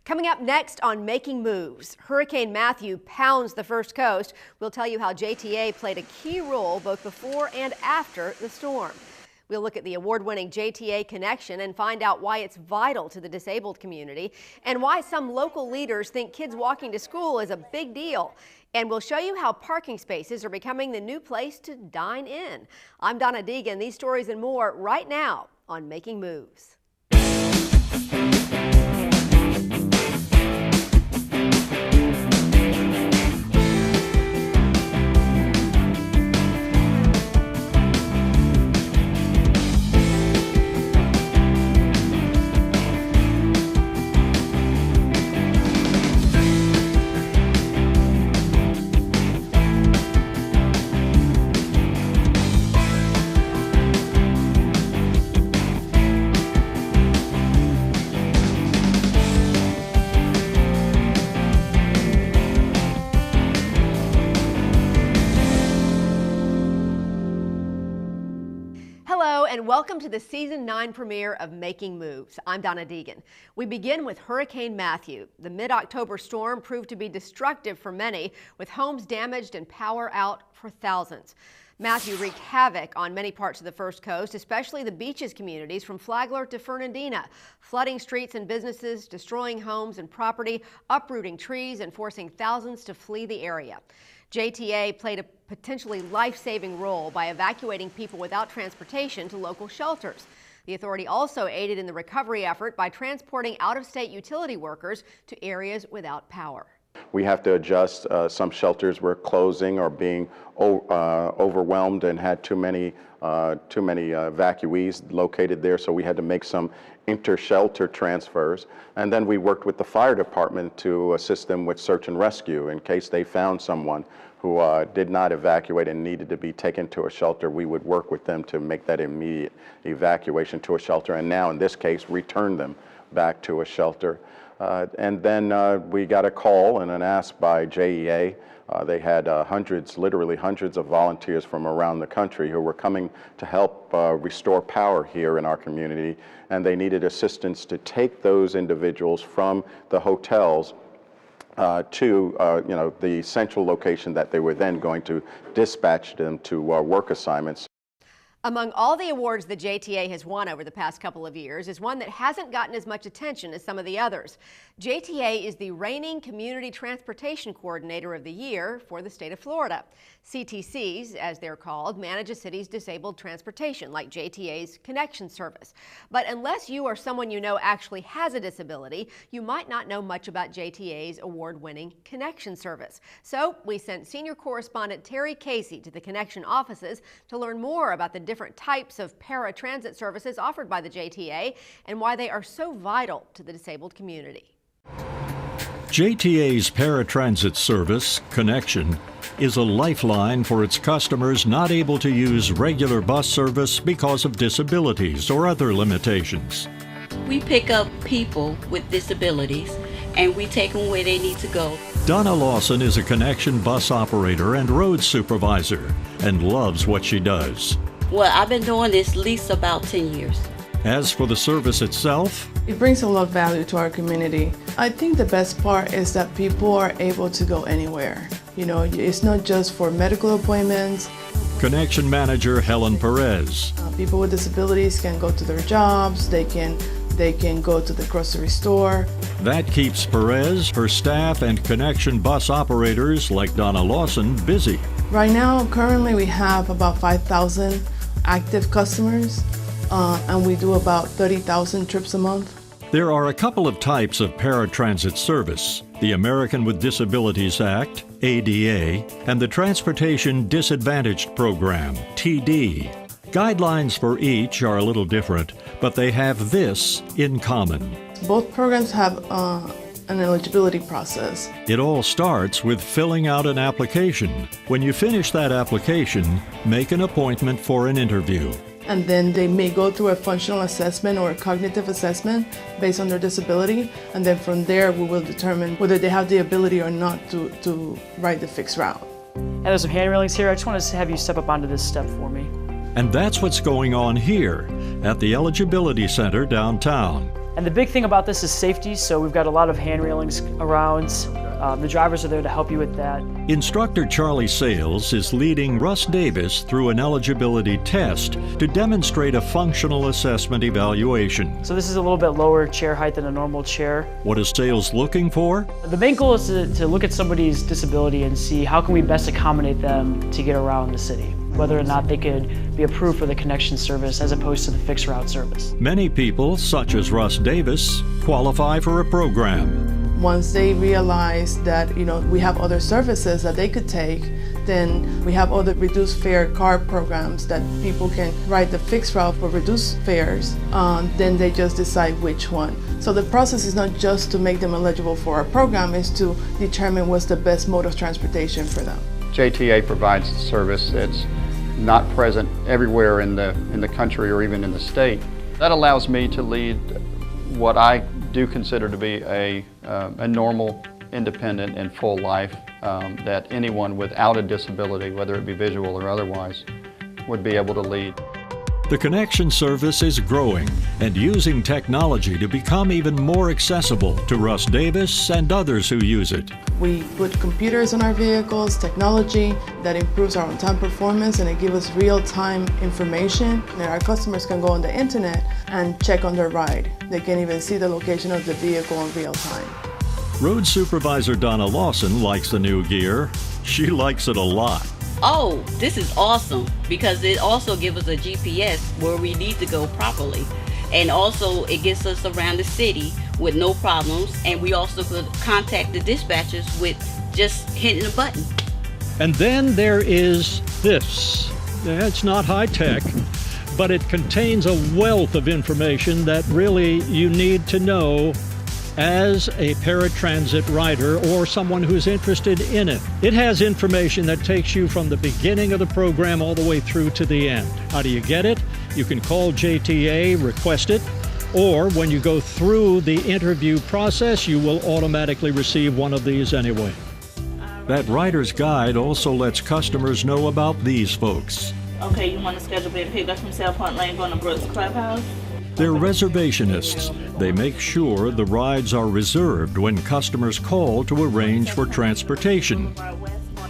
Coming up next on Making Moves, Hurricane Matthew pounds the First Coast. We'll tell you how JTA played a key role both before and after the storm. We'll look at the award-winning JTA Connexion and find out why it's vital to the disabled community and why some local leaders think kids walking to school is a big deal. And we'll show you how parking spaces are becoming the new place to dine in. I'm Donna Deegan. These stories and more right now on Making Moves. And welcome to the Season 9 premiere of Making Moves. I'm Donna Deegan. We begin with Hurricane Matthew. The mid-October storm proved to be destructive for many, with homes damaged and power out for thousands. Matthew wreaked havoc on many parts of the First Coast, especially the beaches communities from Flagler to Fernandina, flooding streets and businesses, destroying homes and property, uprooting trees, and forcing thousands to flee the area. JTA played a potentially life-saving role by evacuating people without transportation to local shelters. The authority also aided in the recovery effort by transporting out-of-state utility workers to areas without power. We have to adjust. Some shelters were closing or being overwhelmed and had too many evacuees located there, so we had to make some inter-shelter transfers. And then we worked with the fire department to assist them with search and rescue in case they found someone who did not evacuate and needed to be taken to a shelter. We would work with them to make that immediate evacuation to a shelter, and now in this case return them back to a shelter. And then we got a call and an ask by JEA. They had literally hundreds of volunteers from around the country who were coming to help restore power here in our community, and they needed assistance to take those individuals from the hotels to the central location that they were then going to dispatch them to work assignments. Among all the awards the JTA has won over the past couple of years is one that hasn't gotten as much attention as some of the others. JTA is the reigning Community Transportation Coordinator of the Year for the state of Florida. CTCs, as they're called, manage a city's disabled transportation, like JTA's Connexion service. But unless you or someone you know actually has a disability, you might not know much about JTA's award-winning Connexion service. So we sent senior correspondent Terry Casey to the Connexion offices to learn more about the different types of paratransit services offered by the JTA and why they are so vital to the disabled community. JTA's paratransit service, Connexion, is a lifeline for its customers not able to use regular bus service because of disabilities or other limitations. We pick up people with disabilities and we take them where they need to go. Donna Lawson is a Connexion bus operator and road supervisor and loves what she does. Well, I've been doing this at least about 10 years. As for the service itself, it brings a lot of value to our community. I think the best part is that people are able to go anywhere. You know, it's not just for medical appointments. Connexion manager Helen Perez. People with disabilities can go to their jobs, they can go to the grocery store. That keeps Perez, her staff, and Connexion bus operators like Donna Lawson busy. Right now, currently we have about 5,000 active customers. And we do about 30,000 trips a month. There are a couple of types of paratransit service: the American with Disabilities Act, ADA, and the Transportation Disadvantaged Program, TD. Guidelines for each are a little different, but they have this in common. Both programs have an eligibility process. It all starts with filling out an application. When you finish that application, make an appointment for an interview. And then they may go through a functional assessment or a cognitive assessment based on their disability, and then from there we will determine whether they have the ability or not to ride the fixed route. And there's some hand railings here. I just want to have you step up onto this step for me. And that's what's going on here at the Eligibility Center downtown. And the big thing about this is safety, so we've got a lot of hand railings around. The drivers are there to help you with that. Instructor Charlie Sales is leading Russ Davis through an eligibility test to demonstrate a functional assessment evaluation. So this is a little bit lower chair height than a normal chair. What is Sales looking for? The main goal is to look at somebody's disability and see how can we best accommodate them to get around the city, whether or not they could be approved for the Connexion service as opposed to the fixed route service. Many people, such as Russ Davis, qualify for a program. Once they realize that we have other services that they could take, then we have other reduced fare car programs that people can ride the fixed route for reduced fares. Then they just decide which one. So the process is not just to make them eligible for our program, it's to determine what's the best mode of transportation for them. JTA provides a service that's not present everywhere in the country or even in the state. That allows me to lead what I do consider to be a normal, independent, and full life that anyone without a disability, whether it be visual or otherwise, would be able to lead. The Connexion service is growing and using technology to become even more accessible to Russ Davis and others who use it. We put computers on our vehicles, technology that improves our on-time performance, and it gives us real-time information. And our customers can go on the internet and check on their ride. They can even see the location of the vehicle in real time. Road Supervisor Donna Lawson likes the new gear. She likes it a lot. Oh, this is awesome because it also gives us a GPS where we need to go properly. And also it gets us around the city with no problems. And we also could contact the dispatchers with just hitting a button. And then there is this. It's not high tech, but it contains a wealth of information that really you need to know as a paratransit rider or someone who's interested in it. It has information that takes you from the beginning of the program all the way through to the end. How do you get it? You can call JTA, request it, or when you go through the interview process, you will automatically receive one of these anyway. That rider's guide also lets customers know about these folks. Okay, you want to schedule being picked up from South Point Lane going to Brooks Clubhouse? They're reservationists. They make sure the rides are reserved when customers call to arrange for transportation.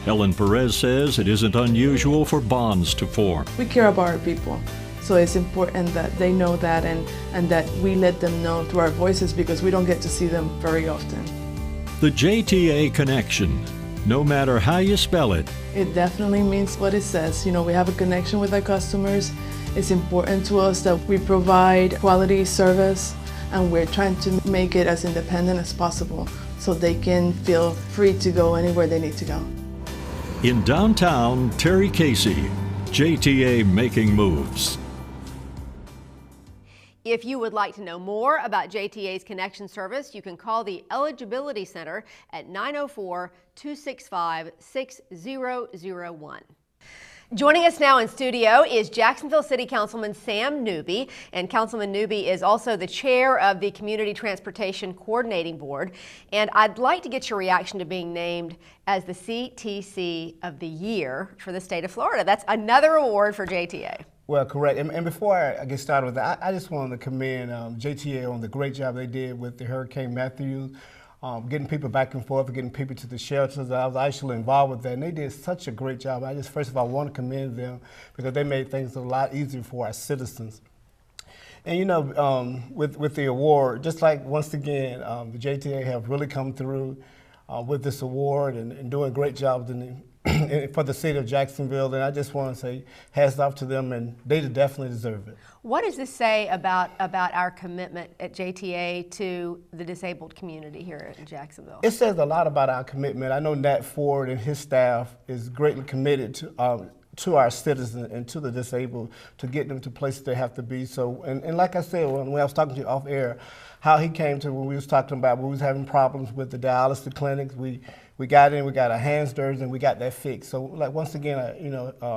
Helen Perez says it isn't unusual for bonds to form. We care about our people, so it's important that they know that and that we let them know through our voices because we don't get to see them very often. The JTA Connexion, no matter how you spell it. It definitely means what it says. We have a connection with our customers. It's important to us that we provide quality service, and we're trying to make it as independent as possible so they can feel free to go anywhere they need to go. In downtown, Terry Casey, JTA Making Moves. If you would like to know more about JTA's Connexion service, you can call the Eligibility Center at 904-265-6001. Joining us now in studio is Jacksonville City Councilman Sam Newby, and Councilman Newby is also the chair of the Community Transportation Coordinating Board. And I'd like to get your reaction to being named as the CTC of the Year for the state of Florida. That's another award for JTA. Well, correct. And before I get started with that, I just wanted to commend JTA on the great job they did with the Hurricane Matthew. Getting people back and forth, getting people to the shelters. I was actually involved with that, and they did such a great job. I just, first of all, want to commend them because they made things a lot easier for our citizens. And with the award, just like once again, the JTA have really come through with this award and doing a great job for the city of Jacksonville. And I just want to say hats off to them, and they definitely deserve it. What does this say about our commitment at JTA to the disabled community here in Jacksonville? It says a lot about our commitment. I know Nat Ford and his staff is greatly committed to our citizens and to the disabled to get them to places they have to be. So, and like I said, when I was talking to you off air, how he came to when we was talking about when we was having problems with the dialysis clinics, we got in, we got our hands dirty, and we got that fixed. So, like once again,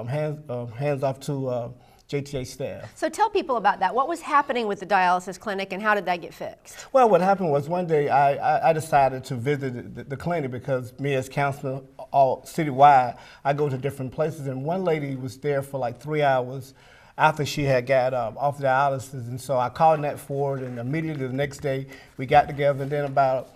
hands off to JTA staff. So tell people about that. What was happening with the dialysis clinic and how did that get fixed? Well, what happened was one day I decided to visit the clinic because me as councilman all citywide, I go to different places, and one lady was there for like 3 hours after she had got off dialysis. And so I called Nat Ford, and immediately the next day we got together. And then about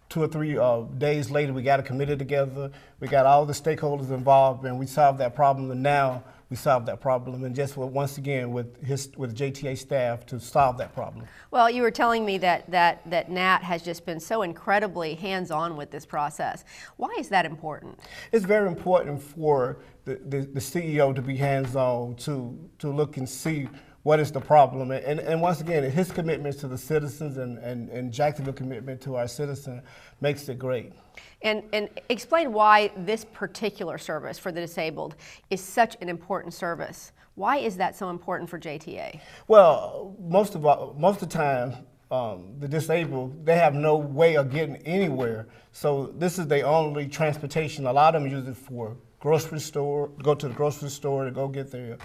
2 or 3 days later, we got a committee together. We got all the stakeholders involved, and we solved that problem. And now we solved that problem, and just once again with JTA staff to solve that problem. Well, you were telling me that Nat has just been so incredibly hands-on with this process. Why is that important? It's very important for the CEO to be hands-on, to look and see what is the problem. And once again, his commitment to the citizens and Jacksonville commitment to our citizens makes it great. And explain why this particular service for the disabled is such an important service. Why is that so important for JTA? Well, most of the time, the disabled, they have no way of getting anywhere. So this is their only transportation. A lot of them use it for grocery store, go to the grocery store to go get their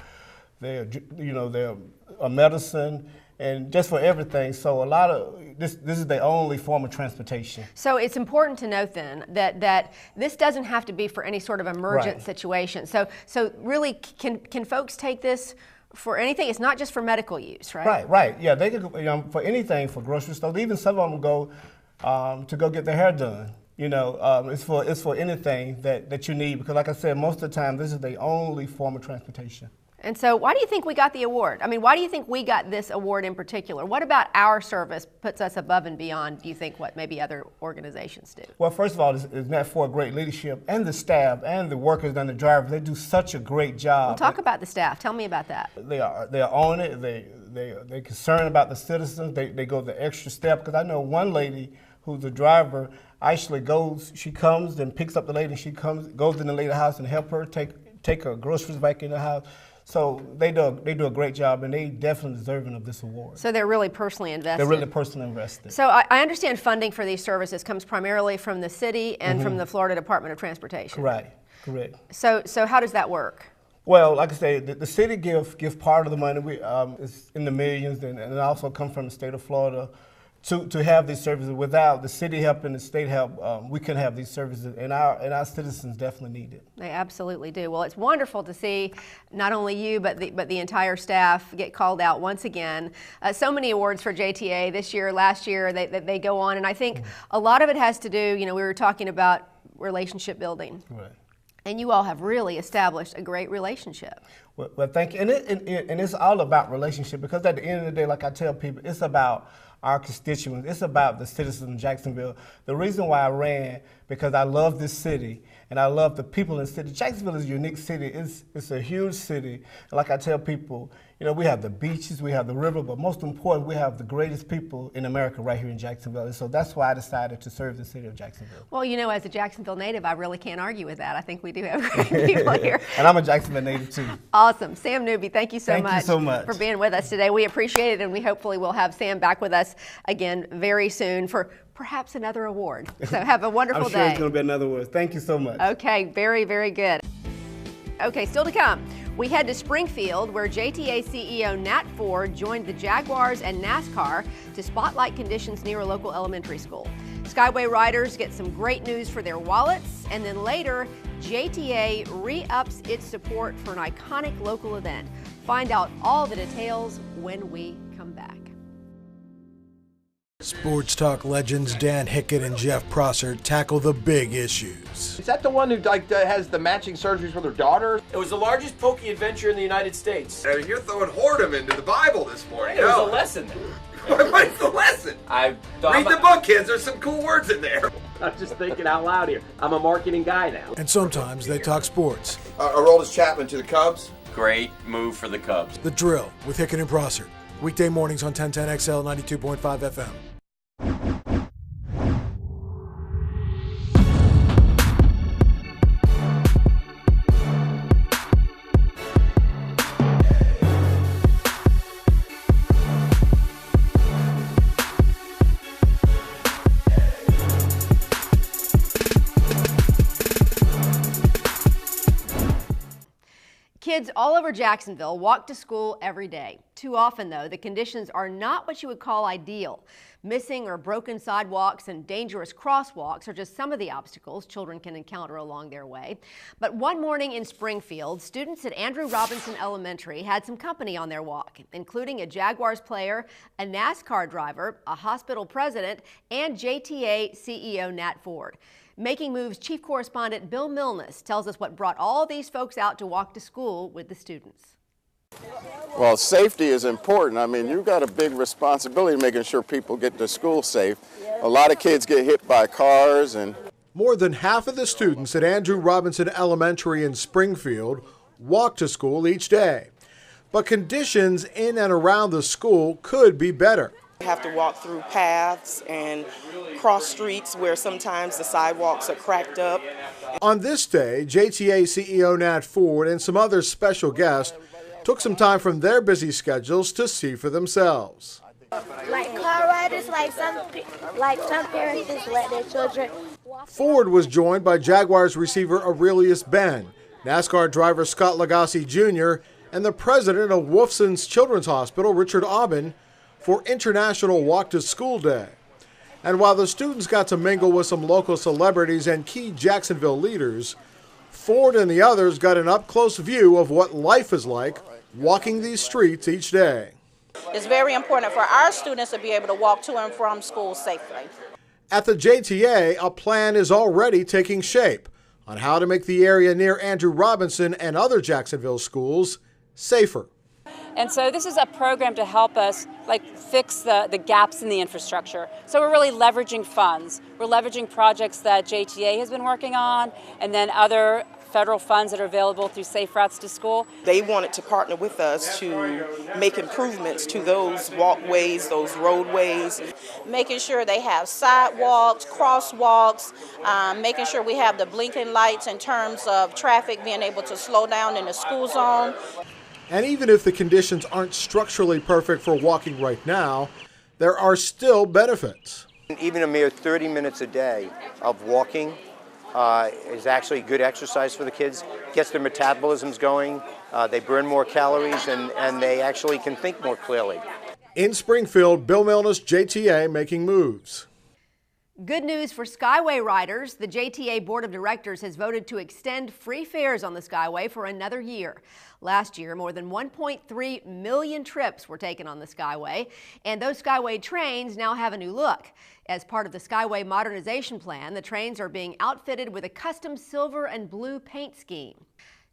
medicine, and just for everything. So a lot of this is the only form of transportation. So it's important to note then that this doesn't have to be for any sort of emergent Right. situation. So really, can folks take this for anything? It's not just for medical use, right? Right. Yeah, they could for anything, for grocery stores. Even some of them go to go get their hair done. It's for anything that you need, because like I said, most of the time this is the only form of transportation. And so why do you think we got the award? I mean, why do you think we got this award in particular? What about our service puts us above and beyond, do you think, what maybe other organizations do? Well, first of all, it's Nat Ford great leadership, and the staff and the workers and the drivers. They do such a great job. Well, talk about the staff. Tell me about that. They're on it. They're concerned about the citizens. They go the extra step, because I know one lady who's a driver actually she comes and picks up the lady, and she goes in the lady's house and help her take her groceries back in the house. So they do a great job, and they definitely deserving of this award. So they're really personally invested. They're really personally invested. So I understand funding for these services comes primarily from the city and from the Florida Department of Transportation. Correct. So how does that work? Well, like I say, the city give part of the money. It's in the millions, and it also comes from the state of Florida to have these services. Without the city help and the state help, we couldn't have these services, and our citizens definitely need it. They absolutely do. Well, it's wonderful to see not only you but the entire staff get called out once again. So many awards for JTA this year, last year, they go on, and I think a lot of it has to do. We were talking about relationship building. Right. And you all have really established a great relationship. Well, thank you. And it's all about relationship, because at the end of the day, like I tell people, it's about our constituents. It's about the citizens of Jacksonville. The reason why I ran, because I love this city and I love the people in the city. Jacksonville is a unique city. It's a huge city. And like I tell people, we have the beaches, we have the river, but most important, we have the greatest people in America right here in Jacksonville. And so that's why I decided to serve the city of Jacksonville. Well, as a Jacksonville native, I really can't argue with that. I think we do have great people here. And I'm a Jacksonville native too. Awesome. Sam Newby, thank you so much for being with us today. We appreciate it, and we hopefully will have Sam back with us again very soon for perhaps another award. So have a wonderful I'm day. sure it's going to be another award. Thank you so much. Okay, very, very good. Okay, still to come. We head to Springfield, where JTA CEO Nat Ford joined the Jaguars and NASCAR to spotlight conditions near a local elementary school. Skyway riders get some great news for their wallets, and then later, JTA re-ups its support for an iconic local event. Find out all the details when we come back. Sports Talk legends Dan Hickett and Jeff Prosser tackle the big issues. Is that the one who has the matching surgeries for their daughter? It was the largest pokey adventure in the United States. You're throwing whoredom into the Bible this morning. It was a lesson there. What is the lesson? Read the book, kids. There's some cool words in there. I'm just thinking out loud here. I'm a marketing guy now. And sometimes they talk sports. Aroldis Chapman to the Cubs. Great move for the Cubs. The Drill with Hickett and Prosser. Weekday mornings on 1010XL 92.5 FM. Kids all over Jacksonville walk to school every day. Too often, though, the conditions are not what you would call ideal. Missing or broken sidewalks and dangerous crosswalks are just some of the obstacles children can encounter along their way. But one morning in Springfield, students at Andrew Robinson Elementary had some company on their walk, including a Jaguars player, a NASCAR driver, a hospital president, and JTA CEO Nat Ford. Making Moves Chief Correspondent Bill Milnes tells us what brought all these folks out to walk to school with the students. Well, safety is important. I mean, you've got a big responsibility making sure people get to school safe. A lot of kids get hit by cars and... More than half of the students at Andrew Robinson Elementary in Springfield walk to school each day. But conditions in and around the school could be better. You have to walk through paths and cross streets where sometimes the sidewalks are cracked up. On this day, JTA CEO Nat Ford and some other special guests took some time from their busy schedules to see for themselves. Like car riders, like some parents just let their children. Ford was joined by Jaguars receiver Aurelius Ben, NASCAR driver Scott Lagasse Jr., and the president of Wolfson's Children's Hospital, Richard Aubin, for International Walk to School Day. And while the students got to mingle with some local celebrities and key Jacksonville leaders, Ford and the others got an up-close view of what life is like walking these streets each day. It's very important for our students to be able to walk to and from school safely. At the JTA, a plan is already taking shape on how to make the area near Andrew Robinson and other Jacksonville schools safer. And so this is a program to help us fix the gaps in the infrastructure. So we're really leveraging funds. We're leveraging projects that JTA has been working on and then other federal funds that are available through Safe Routes to School. They wanted to partner with us to make improvements to those walkways, those roadways. Making sure they have sidewalks, crosswalks, making sure we have the blinking lights in terms of traffic being able to slow down in the school zone. And even if the conditions aren't structurally perfect for walking right now, there are still benefits. Even a mere 30 minutes a day of walking is actually good exercise for the kids, gets their metabolisms going, they burn more calories, and they actually can think more clearly. In Springfield, Bill Milnes, JTA, Making Moves. Good news for Skyway riders. The JTA Board of Directors has voted to extend free fares on the Skyway for another year. Last year, more than 1.3 million trips were taken on the Skyway, and those Skyway trains now have a new look. As part of the Skyway modernization plan, the trains are being outfitted with a custom silver and blue paint scheme.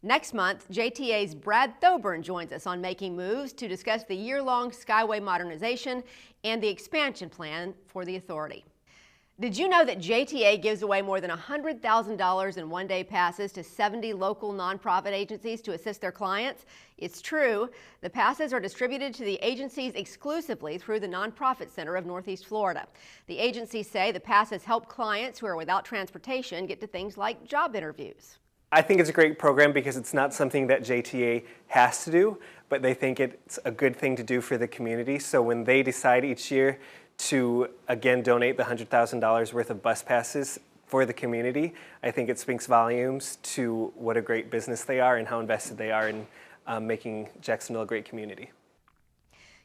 Next month, JTA's Brad Thoburn joins us on Making Moves to discuss the year-long Skyway modernization and the expansion plan for the authority. Did you know that JTA gives away more than $100,000 in one-day passes to 70 local nonprofit agencies to assist their clients? It's true. The passes are distributed to the agencies exclusively through the Nonprofit Center of Northeast Florida. The agencies say the passes help clients who are without transportation get to things like job interviews. I think it's a great program because it's not something that JTA has to do, but they think it's a good thing to do for the community. So when they decide each year to, again, donate the $100,000 worth of bus passes for the community, I think it speaks volumes to what a great business they are and how invested they are in making Jacksonville a great community.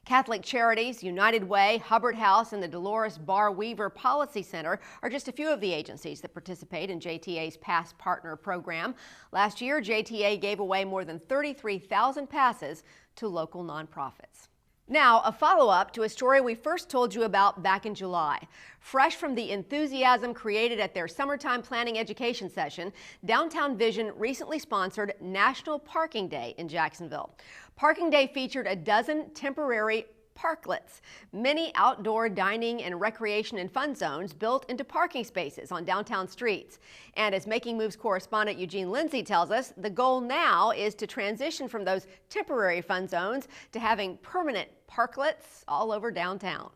Catholic Charities, United Way, Hubbard House, and the Dolores Barr Weaver Policy Center are just a few of the agencies that participate in JTA's Pass Partner program. Last year, JTA gave away more than 33,000 passes to local nonprofits. Now, a follow-up to a story we first told you about back in July. Fresh from the enthusiasm created at their summertime planning education session, Downtown Vision recently sponsored National Parking Day in Jacksonville. Parking Day featured a dozen temporary Parklets, many outdoor dining and recreation and fun zones built into parking spaces on downtown streets. And as Making Moves correspondent Eugene Lindsay tells us, the goal now is to transition from those temporary fun zones to having permanent Parklets all over downtown.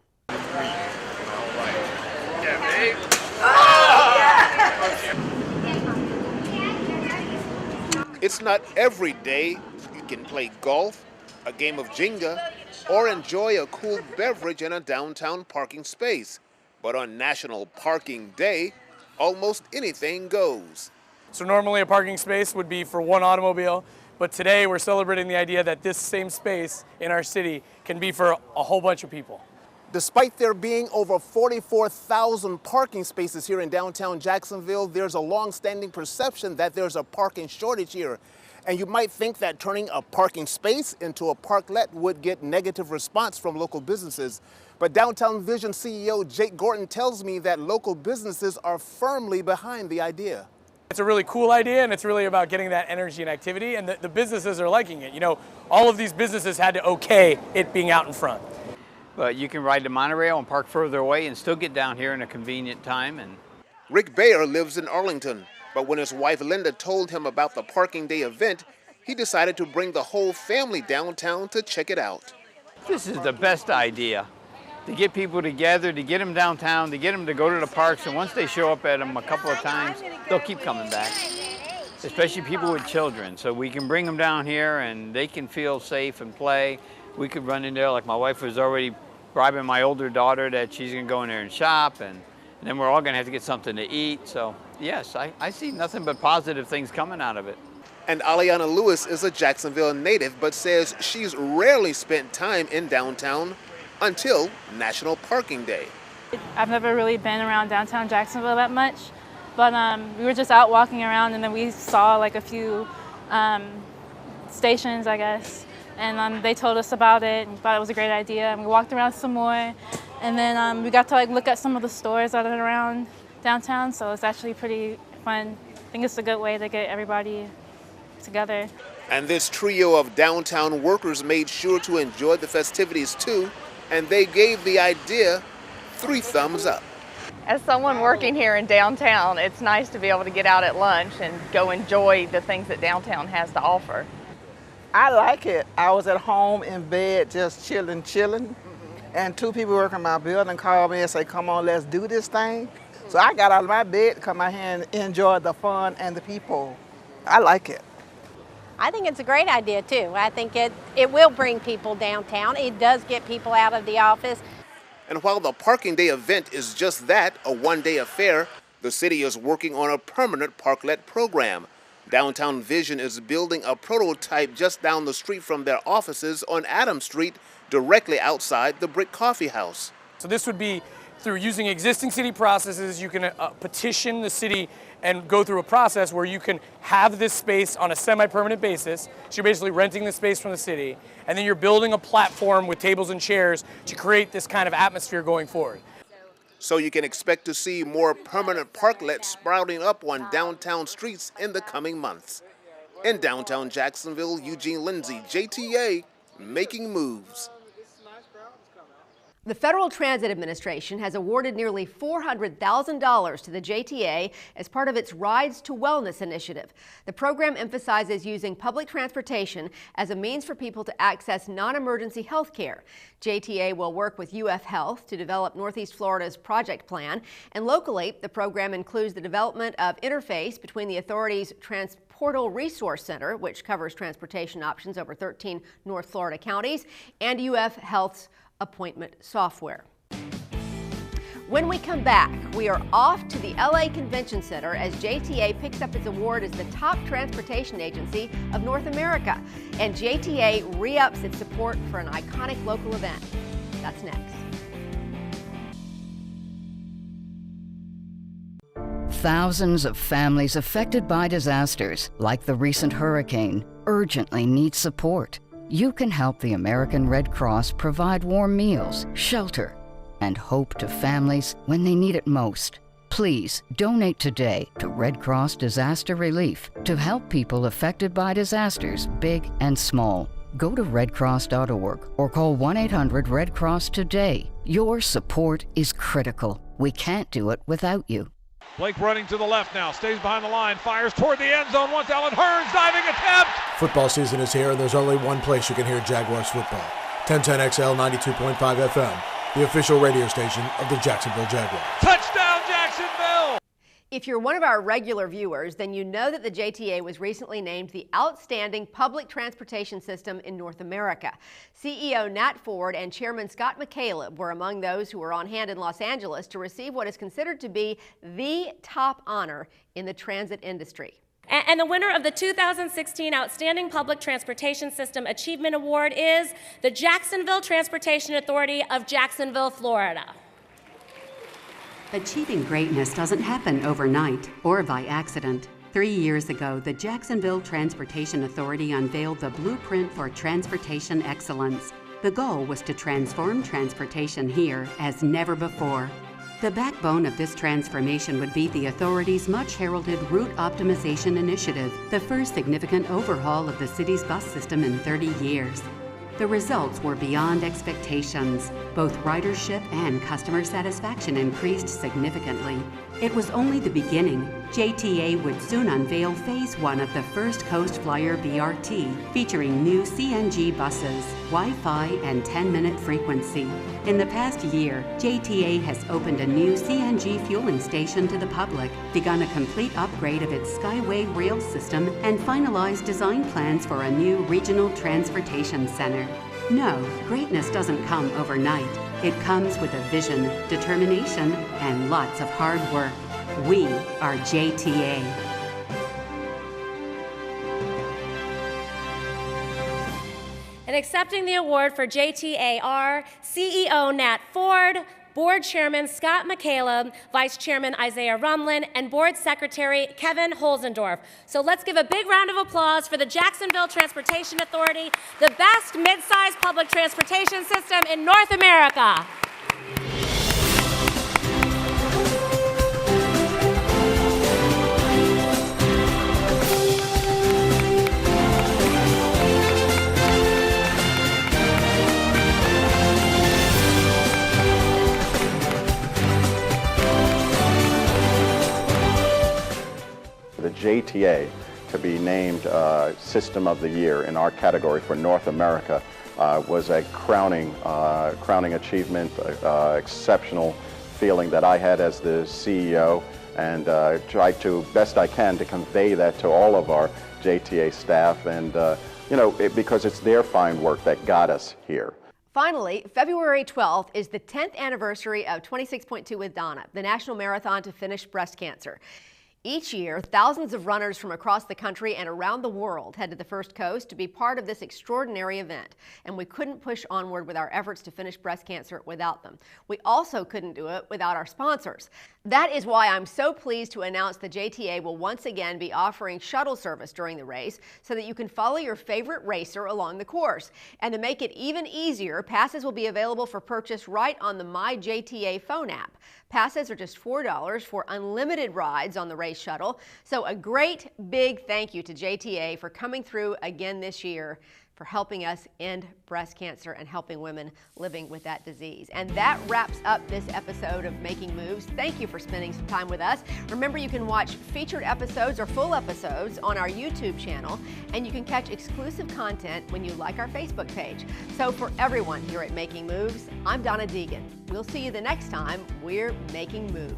It's not every day you can play golf, a game of Jenga, or enjoy a cool beverage in a downtown parking space. But on National Parking Day, almost anything goes. So normally a parking space would be for one automobile, but today we're celebrating the idea that this same space in our city can be for a whole bunch of people. Despite there being over 44,000 parking spaces here in downtown Jacksonville, there's a long-standing perception that there's a parking shortage here. And you might think that turning a parking space into a parklet would get negative response from local businesses. But Downtown Vision CEO Jake Gorton tells me that local businesses are firmly behind the idea. It's a really cool idea, and it's really about getting that energy and activity, and the businesses are liking it. You know, all of these businesses had to okay it being out in front. But you can ride the monorail and park further away and still get down here in a convenient time. And Rick Bayer lives in Arlington, but when his wife Linda told him about the Parking Day event, he decided to bring the whole family downtown to check it out. this is the best idea, to get people together, to get them downtown, to get them to go to the parks, and once they show up at them a couple of times, they'll keep coming back, especially people with children. So we can bring them down here and they can feel safe and play. We could run in there, like my wife was already bribing my older daughter that she's gonna go in there and shop, and then we're all gonna have to get something to eat. So yes, I see nothing but positive things coming out of it. And Aliana Lewis is a Jacksonville native, but says she's rarely spent time in downtown until National Parking Day. I've never really been around downtown Jacksonville that much, but we were just out walking around, and then we saw like a few stations, I guess, and they told us about it and thought it was a great idea, and we walked around some more, and then we got to like look at some of the stores that are around downtown, so it's actually pretty fun. I think it's a good way to get everybody together. And this trio of downtown workers made sure to enjoy the festivities too, and they gave the idea 3 thumbs up. As someone working here in downtown, it's nice to be able to get out at lunch and go enjoy the things that downtown has to offer. I like it. I was at home in bed just chilling, and 2 people working my building called me and said, come on, let's do this thing. So I got out of my bed to come out here and enjoy the fun and the people. I like it. I think it's a great idea too. I think it will bring people downtown. It does get people out of the office. And while the Parking Day event is just that, a one-day affair, the city is working on a permanent parklet program. Downtown Vision is building a prototype just down the street from their offices on Adams Street, directly outside the Brick Coffee House. So this would be through using existing city processes. You can petition the city and go through a process where you can have this space on a semi-permanent basis. So you're basically renting the space from the city, and then you're building a platform with tables and chairs to create this kind of atmosphere going forward. So you can expect to see more permanent parklets sprouting up on downtown streets in the coming months. In downtown Jacksonville, Eugene Lindsay, JTA, making moves. The Federal Transit Administration has awarded nearly $400,000 to the JTA as part of its Rides to Wellness initiative. The program emphasizes using public transportation as a means for people to access non-emergency health care. JTA will work with UF Health to develop Northeast Florida's project plan, and locally, the program includes the development of interface between the authority's Transportal Resource Center, which covers transportation options over 13 North Florida counties, and UF Health's appointment software. When we come back, we are off to the LA Convention Center as JTA picks up its award as the top transportation agency of North America, and JTA re-ups its support for an iconic local event. That's next. Thousands of families affected by disasters, like the recent hurricane, urgently need support. You can help the American Red Cross provide warm meals, shelter, and hope to families when they need it most. Please donate today to Red Cross Disaster Relief to help people affected by disasters, big and small. Go to redcross.org or call 1-800-RED-CROSS today. Your support is critical. We can't do it without you. Blake running to the left now, stays behind the line, fires toward the end zone once Allen Hearns, diving attempt! Football season is here, and there's only one place you can hear Jaguars football. 1010XL 92.5 FM, the official radio station of the Jacksonville Jaguars. Touchdown, Jacksonville! If you're one of our regular viewers, then you know that the JTA was recently named the Outstanding Public Transportation System in North America. CEO Nat Ford and Chairman Scott McCaleb were among those who were on hand in Los Angeles to receive what is considered to be the top honor in the transit industry. And the winner of the 2016 Outstanding Public Transportation System Achievement Award is the Jacksonville Transportation Authority of Jacksonville, Florida. Achieving greatness doesn't happen overnight or by accident. 3 years ago, the Jacksonville Transportation Authority unveiled the blueprint for transportation excellence. The goal was to transform transportation here as never before. The backbone of this transformation would be the authority's much-heralded Route Optimization Initiative, the first significant overhaul of the city's bus system in 30 years. The results were beyond expectations. Both ridership and customer satisfaction increased significantly. It was only the beginning. JTA would soon unveil Phase 1 of the First Coast Flyer BRT, featuring new CNG buses, Wi-Fi, and 10-minute frequency. In the past year, JTA has opened a new CNG fueling station to the public, begun a complete upgrade of its Skyway rail system, and finalized design plans for a new regional transportation center. No, greatness doesn't come overnight. It comes with a vision, determination, and lots of hard work. We are JTA. And accepting the award for JTA are CEO Nat Ford, Board Chairman Scott McCaleb, Vice Chairman Isaiah Rumlin, and Board Secretary Kevin Holzendorf. So let's give a big round of applause for the Jacksonville Transportation Authority, the best mid-sized public transportation system in North America. The JTA to be named System of the Year in our category for North America was a crowning achievement, exceptional feeling that I had as the CEO, and try to best I can to convey that to all of our JTA staff, and because it's their fine work that got us here. Finally, February 12th is the 10th anniversary of 26.2 with Donna, the National Marathon to Finish Breast Cancer. Each year, thousands of runners from across the country and around the world head to the First Coast to be part of this extraordinary event, and we couldn't push onward with our efforts to finish breast cancer without them. We also couldn't do it without our sponsors. That is why I'm so pleased to announce the JTA will once again be offering shuttle service during the race so that you can follow your favorite racer along the course. And to make it even easier, passes will be available for purchase right on the My JTA phone app. Passes are just $4 for unlimited rides on the race shuttle. So a great big thank you to JTA for coming through again this year, for helping us end breast cancer and helping women living with that disease. And that wraps up this episode of Making Moves. Thank you for spending some time with us. Remember, you can watch featured episodes or full episodes on our YouTube channel, and you can catch exclusive content when you like our Facebook page. So for everyone here at Making Moves, I'm Donna Deegan. We'll see you the next time we're making moves.